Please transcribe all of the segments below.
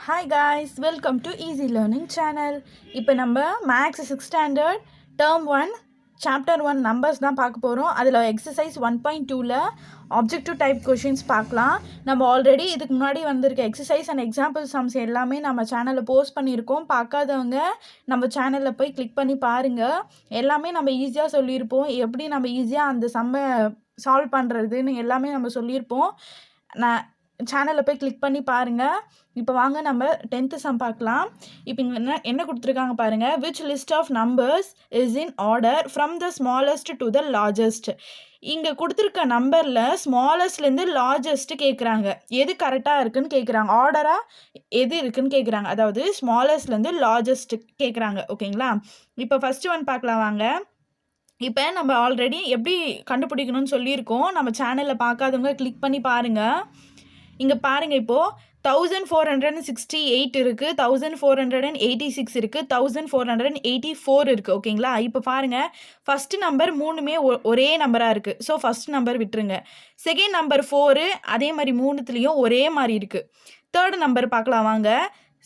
Hi guys, welcome to Easy Learning channel. இப்போ நம்ம maths 6th standard term 1 chapter 1 numbers தான் பார்க்க போகிறோம். அதில் எக்ஸசைஸ் 1.2ல் ஆப்ஜெக்டிவ் டைப் கொஷின்ஸ் பார்க்கலாம். நம்ம ஆல்ரெடி இதுக்கு முன்னாடி வந்திருக்க எக்ஸசைஸ் அண்ட் எக்ஸாம்பிள் சம்ஸ் எல்லாமே நம்ம சேனலில் போஸ்ட் பண்ணியிருக்கோம். பார்க்காதவங்க நம்ம சேனலில் போய் கிளிக் பண்ணி பாருங்கள். எல்லாமே நம்ம ஈஸியாக சொல்லியிருப்போம். எப்படி நம்ம ஈஸியாக அந்த சம்மை சால்வ் பண்ணுறதுன்னு எல்லாமே நம்ம சொல்லியிருப்போம். நான் சேனலில் போய் கிளிக் பண்ணி பாருங்கள். இப்போ வாங்க நம்ம 10th சம் பார்க்கலாம். இப்போ இங்கே என்ன கொடுத்துருக்காங்க பாருங்கள். Which list of numbers is in order from the smallest to the largest. இங்கே கொடுத்துருக்க நம்பரில் ஸ்மாலஸ்ட்லேருந்து லார்ஜஸ்ட்டு கேட்குறாங்க. எது கரெக்டாக இருக்குதுன்னு கேட்குறாங்க. ஆர்டராக எது இருக்குதுன்னு கேட்குறாங்க. அதாவது ஸ்மாலஸ்ட்லேருந்து லார்ஜஸ்ட்டு கேட்குறாங்க. ஓகேங்களா? இப்போ ஃபஸ்ட்டு ஒன் பார்க்கலாம் வாங்க. இப்போ நம்ம ஆல்ரெடி எப்படி கண்டுபிடிக்கணும்னு சொல்லியிருக்கோம். நம்ம சேனலில் பார்க்காதவங்க கிளிக் பண்ணி பாருங்கள். இங்கே பாருங்கள், இப்போது 1468 இருக்குது, 1486 இருக்குது, 1484 இருக்குது. ஓகேங்களா? இப்போ பாருங்கள், ஃபஸ்ட்டு நம்பர் மூணுமே ஒரே நம்பராக இருக்குது. ஸோ ஃபஸ்ட் நம்பர் விட்டுருங்க. செகண்ட் நம்பர் 4 அதே மாதிரி மூணுத்துலேயும் ஒரே மாதிரி இருக்குது. தேர்டு நம்பர் பார்க்கலாம் வாங்க.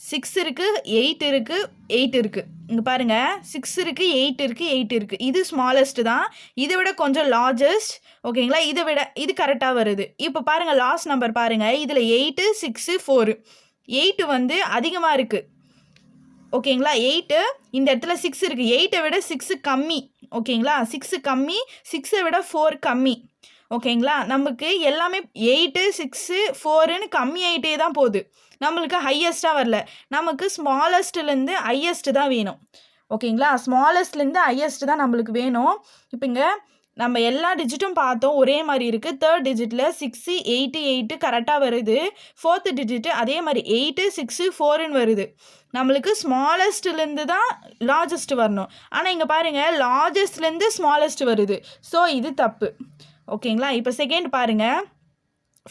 6 இருக்குது, 8 இருக்குது, 8 இருக்குது. இங்கே பாருங்கள், 6 இருக்குது, 8 இருக்குது, 8 இருக்குது. இது ஸ்மாலஸ்ட்டு தான். இதை விட கொஞ்சம் லார்ஜஸ்ட். ஓகேங்களா? இதை விட இது கரெக்டாக வருது. இப்போ பாருங்கள், லாஸ்ட் நம்பர் பாருங்கள். இதில் 8, 6, 4. 8 வந்து அதிகமாக இருக்குது. ஓகேங்களா? 8 இந்த இடத்துல 6 இருக்குது. 8ஐ விட 6 கம்மி. ஓகேங்களா? 6 கம்மி, 6ஐ விட 4 கம்மி. ஓகேங்களா? நமக்கு எல்லாமே 8, 6, 4ன்னு கம்மி ஆகிட்டே தான் போகுது. நம்மளுக்கு ஹையஸ்ட்டாக வரல. நமக்கு ஸ்மாலஸ்ட்லேருந்து ஹையஸ்ட்டு தான் வேணும். ஓகேங்களா? ஸ்மாலஸ்ட்லேருந்து ஹையஸ்ட்டு தான் நம்மளுக்கு வேணும். இப்போ இங்கே நம்ம எல்லா டிஜிட்டும் பார்த்தோம், ஒரே மாதிரி இருக்குது. தேர்ட் டிஜிட்டில் 6, 8, 8 கரெக்டாக வருது. ஃபோர்த்து டிஜிட்டு அதே மாதிரி 8, 6, 4ன்னு வருது. நம்மளுக்கு ஸ்மாலஸ்ட்லேருந்து தான் லார்ஜஸ்ட் வரணும். ஆனால் இங்கே பாருங்கள், லார்ஜஸ்ட்லேருந்து ஸ்மாலஸ்ட் வருது. ஸோ இது தப்பு. ஓகேங்களா? இப்போ செகண்ட் பாருங்கள்.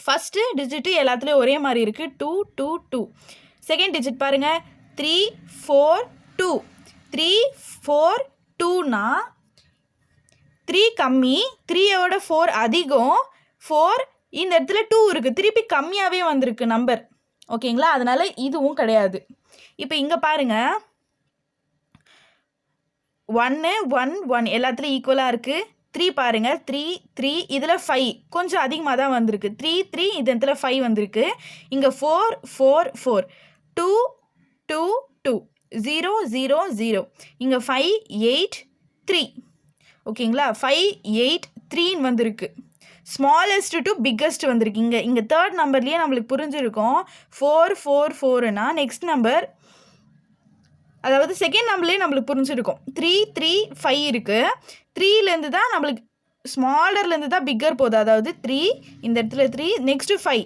ஃபஸ்ட்டு டிஜிட்டு எல்லாத்துலேயும் ஒரே மாதிரி இருக்குது. 2, 2, 2. செகண்ட் டிஜிட் பாருங்கள். 3, 4, 2. 3, 4, 2னா 3 கம்மி, 3யோட 4 அதிகம். 4 இந்த இடத்துல 2 இருக்குது. திருப்பி கம்மியாகவே வந்திருக்கு நம்பர். ஓகேங்களா? அதனால் இதுவும் கிடையாது. இப்போ இங்கே பாருங்கள், 1, 1, 1 எல்லாத்துலேயும் ஈக்குவலாக இருக்குது. 3 பாருங்கள், 3, 3 இதில் 5 கொஞ்சம் அதிகமாக தான் வந்திருக்கு. 3, 3 இது இடத்துல 5 வந்திருக்கு. இங்கே 4, 4, 4. 2, 2, 2. 0, 0, 0. இங்கே 5, 8, 3. ஓகேங்களா? 5, 8, 3ன்னு வந்திருக்கு. ஸ்மாலஸ்ட் டு பிக்கஸ்ட் வந்திருக்கு. இங்கே தேர்ட் நம்பர்லேயே நம்மளுக்கு புரிஞ்சிருக்கும். 4, 4, 4னா நெக்ஸ்ட் நம்பர், அதாவது செகண்ட் நம்பர்லேயே நம்மளுக்கு புரிஞ்சிருக்கும். 3, 3, 5 இருக்குது. 3லேருந்து தான் நம்மளுக்கு ஸ்மாலர்லேருந்து தான் பிக்கர் போகுது. அதாவது 3 இந்த இடத்துல 3, நெக்ஸ்ட்டு 5.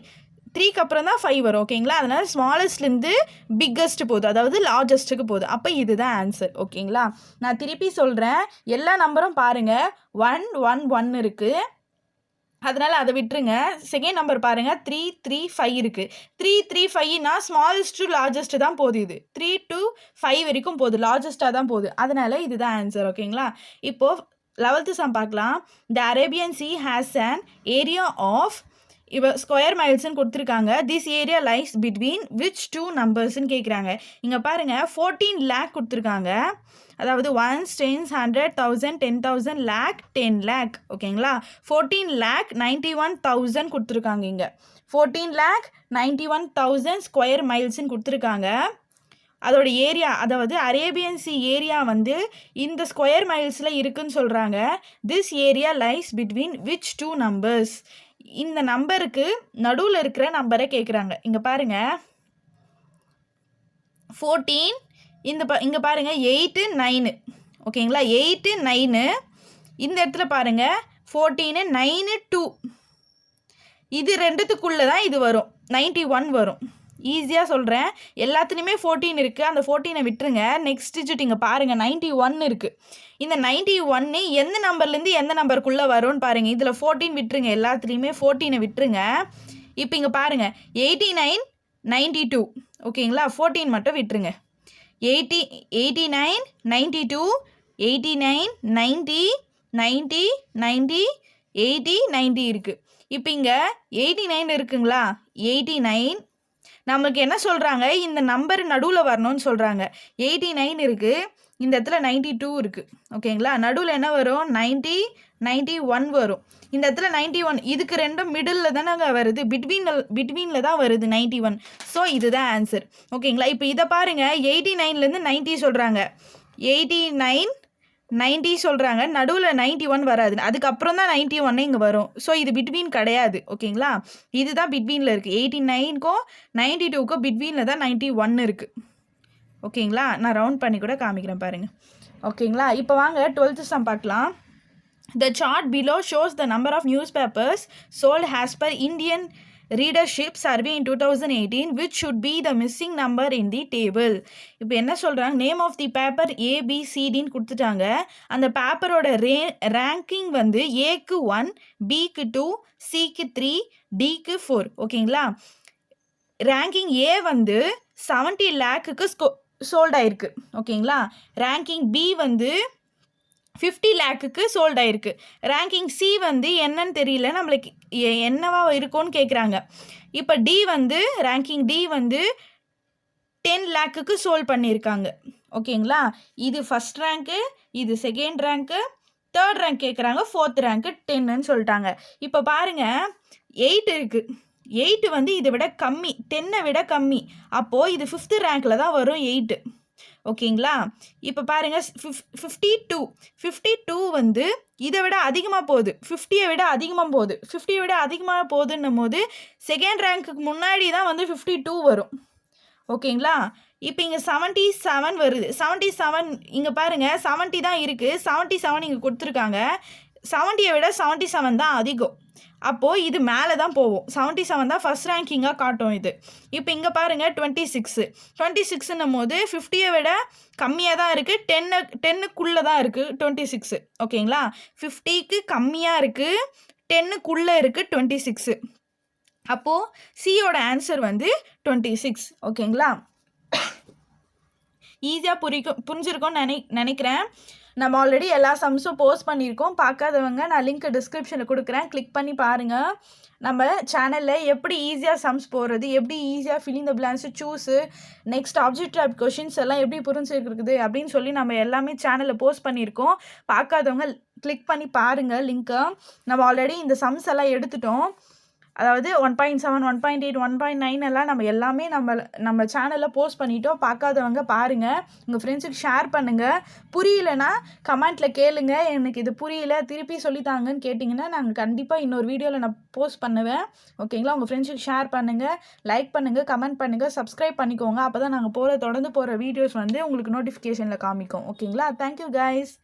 3க்கு அப்புறம் தான் 5 வரும். ஓகேங்களா? அதனால் ஸ்மாலஸ்ட்லேருந்து பிக்கஸ்ட் போகுது, அதாவது லார்ஜஸ்ட்டுக்கு போகுது. அப்போ இதுதான் ஆன்சர். ஓகேங்களா? நான் திருப்பி சொல்கிறேன், எல்லா நம்பரும் பாருங்கள். 1, 1, 1 இருக்குது. அதனால் அதை விட்டுருங்க. செகண்ட் நம்பர் பாருங்கள். 3, 3, 5 இருக்குது. 3, 3, 5னா ஸ்மாலஸ்ட் டு லார்ஜஸ்ட்டு தான் போகுது. இது 3 to 5 வரைக்கும் போகுது, லார்ஜஸ்ட்டாக தான் போகுது. அதனால் இதுதான் ஆன்சர். ஓகேங்களா? இப்போது 11th சம் பார்க்கலாம். The Arabian sea has an area of இப்போ ஸ்கொயர் மைல்ஸ்ன்னு கொடுத்துருக்காங்க. This area lies between which 2 நம்பர்ஸ்ன்னு கேட்குறாங்க. இங்கே பாருங்கள், 14 lakh கொடுத்துருக்காங்க. அதாவது 1, 10, 100, 1000, 10,000, lakh, 10 lakh. ஓகேங்களா? 14 lakh 91,000 கொடுத்துருக்காங்க. இங்கே 14 lakh 91,000 ஸ்கொயர் மைல்ஸ்ன்னு கொடுத்துருக்காங்க. அதோட ஏரியா, அதாவது அரேபியன் சி ஏரியா வந்து இந்த ஸ்கொயர் மைல்ஸில் இருக்குன்னு சொல்கிறாங்க. This area lies between which 2 numbers. இந்த நம்பருக்கு நடுவில் இருக்கிற நம்பரை கேட்குறாங்க. இங்கே பாருங்கள், 14 இங்கே பாருங்கள் 8, 9. ஓகேங்களா? 8, 9. இந்த இடத்துல பாருங்கள் 14, 9, 2. இது ரெண்டுத்துக்குள்ளே தான் இது வரும். 91 வரும். ஈஸியாக சொல்கிறேன், எல்லாத்துலேயுமே 14 இருக்குது. அந்த 14ஐ விட்டுருங்க. நெக்ஸ்ட் டிஜிட் இங்கே பாருங்கள், 91 இருக்குது. இந்த 91 எந்த நம்பர்லேருந்து எந்த நம்பருக்குள்ளே வரும்னு பாருங்கள். இதில் 14 விட்டுருங்க, எல்லாத்துலேயுமே 14ஐ விட்டுருங்க. இப்போ இங்கே பாருங்கள், 89, 92. ஓகேங்களா? 14 மட்டும் விட்டுருங்க. 89, 92, 89, 90, 90, 90, 80, 90 இருக்குது. இப்போ இங்கே 89 இருக்குங்களா? 89 நமக்கு என்ன சொல்கிறாங்க, இந்த நம்பர் நடுவில் வரணும்னு சொல்கிறாங்க. 89 இருக்குது, இந்த இடத்துல 92 இருக்குது. ஓகேங்களா, நடுவில் என்ன வரும், 90, 91 வரும். இந்த இடத்துல 91, இதுக்கு ரெண்டும் மிடில் தானே வருது, பிட்வீனில் தான் வருது 91. ஸோ இதுதான் ஆன்சர். ஓகேங்களா, இப்போ இதை பாருங்கள், 89லேருந்து 90 சொல்கிறாங்க, 89, 90 சொல்கிறாங்க, நடுவில் 91 வராது, அதுக்கப்புறம் தான் 91 இங்கே வரும். ஸோ இது பிட்வீன் கிடையாது. ஓகேங்களா, இதுதான் பிட்வீனில் இருக்குது. 89க்கும் 92க்கும் பிட்வீனில் தான் 91 இருக்குது. ஓகேங்களா, நான் ரவுண்ட் பண்ணி கூட காமிக்கிறேன் பாருங்கள். ஓகேங்களா, இப்போ வாங்க 12th sum பார்க்கலாம். The chart below shows the number of newspapers sold as per Indian readership survey in 2018, which should be the missing number in the table. இப்போ என்ன சொல்கிறாங்க, நேம் ஆஃப் தி பேப்பர் ஏபிசிடின்னு கொடுத்துட்டாங்க. அந்த பேப்பரோட ரேங்கிங் வந்து ஏக்கு 1, பிக்கு 2, சிக்கு 3, டிக்கு 4. ஓகேங்களா, ரேங்கிங் ஏ வந்து 70 லேக்குக்கு சோல்ட் ஆயிருக்கு. ஓகேங்களா, ரேங்கிங் பி வந்து 50 லேக்குக்கு சோல்ட் ஆயிருக்கு. ரேங்கிங் சி வந்து என்னன்னு தெரியல, நம்மளுக்கு என்னவா இருக்கும்னு கேட்குறாங்க. இப்போ டி வந்து ரேங்கிங் டி வந்து 10 லேக்குக்கு சோல்ட் பண்ணியிருக்காங்க. ஓகேங்களா, இது ஃபஸ்ட் ரேங்க்கு, இது செகண்ட் ரேங்க்கு, தேர்ட் ரேங்க் கேட்குறாங்க, ஃபோர்த் ரேங்க்கு 10ன்னு சொல்லிட்டாங்க. இப்போ பாருங்கள், 8 இருக்குது, 8 வந்து இதை விட கம்மி, 10ஐ விட கம்மி. அப்போது இது 5th ரேங்க்கில் தான் வரும் 8. ஓகேங்களா, இப்போ பாருங்கள் 52 வந்து இதை விட அதிகமாக போகுது, 50ஐ விட அதிகமாக போகுது. 50ஐ விட அதிகமாக போகுதுன்னும் போது செகண்ட் ரேங்க்குக்கு முன்னாடி தான் வந்து 52 வரும். ஓகேங்களா, இப்போ இங்கே 77 வருது. 77 இங்கே பாருங்கள், 70 தான் இருக்குது, 77 இங்கே கொடுத்துருக்காங்க. 70ஐ விட 77 தான் அதிகம். அப்போது இது மேலே தான் போகும். 77 தான் ஃபஸ்ட் ரேங்கிங்காக காட்டும் இது. இப்போ இங்கே பாருங்கள் 26 போது 50ஐ விட கம்மியாக தான் இருக்குது, 10க்குள்ளே தான் இருக்குது 26. ஓகேங்களா, 50க்கு கம்மியாக இருக்குது, 10க்குள்ளே இருக்குது 26. அப்போது சியோட ஆன்சர் வந்து 26. ஓகேங்களா, ஈஸியாக புரிஞ்சிருக்கும்னு நினைக்கிறேன். நம்ம ஆல்ரெடி எல்லா சம்ஸும் போஸ்ட் பண்ணியிருக்கோம். பார்க்காதவங்க நான் லிங்க் டிஸ்கிரிப்ஷனில் கொடுக்குறேன், கிளிக் பண்ணி பாருங்கள். நம்ம சேனலில் எப்படி ஈஸியாக சம்ஸ் போடுறது, எப்படி ஈஸியாக filling the plants, choose, next object type questions எல்லாம் எப்படி புரிஞ்சுருக்குது அப்படின்னு சொல்லி நம்ம எல்லாமே சேனலில் போஸ்ட் பண்ணியிருக்கோம். பார்க்காதவங்க கிளிக் பண்ணி பாருங்கள் லிங்க்கை. நம்ம ஆல்ரெடி இந்த சம்ஸ் எல்லாம் எடுத்துட்டோம். அதாவது 1.7, 1.8, 1.9 எல்லாம் நம்ம எல்லாமே நம்ம சேனலில் போஸ்ட் பண்ணிட்டோம். பார்க்காதவங்க பாருங்கள், உங்கள் ஃப்ரெண்ட்ஸுக்கு ஷேர் பண்ணுங்கள். புரியலனா கமெண்ட்டில் கேளுங்க, எனக்கு இது புரியல திருப்பி சொல்லித்தாங்கன்னு கேட்டிங்கன்னா நாங்கள் கண்டிப்பாக இன்னொரு வீடியோவில் நான் போஸ்ட் பண்ணுவேன். ஓகேங்களா, உங்கள் ஃப்ரெண்ட்ஸுக்கு ஷேர் பண்ணுங்கள், லைக் பண்ணுங்கள், கமெண்ட் பண்ணுங்கள், சப்ஸ்கிரைப் பண்ணிக்கோங்க. அப்போ தான் நாங்கள் தொடர்ந்து போகிற வீடியோஸ் வந்து உங்களுக்கு நோட்டிஃபிகேஷனில் காமிக்கும். ஓகேங்களா, தேங்க்யூ கைஸ்.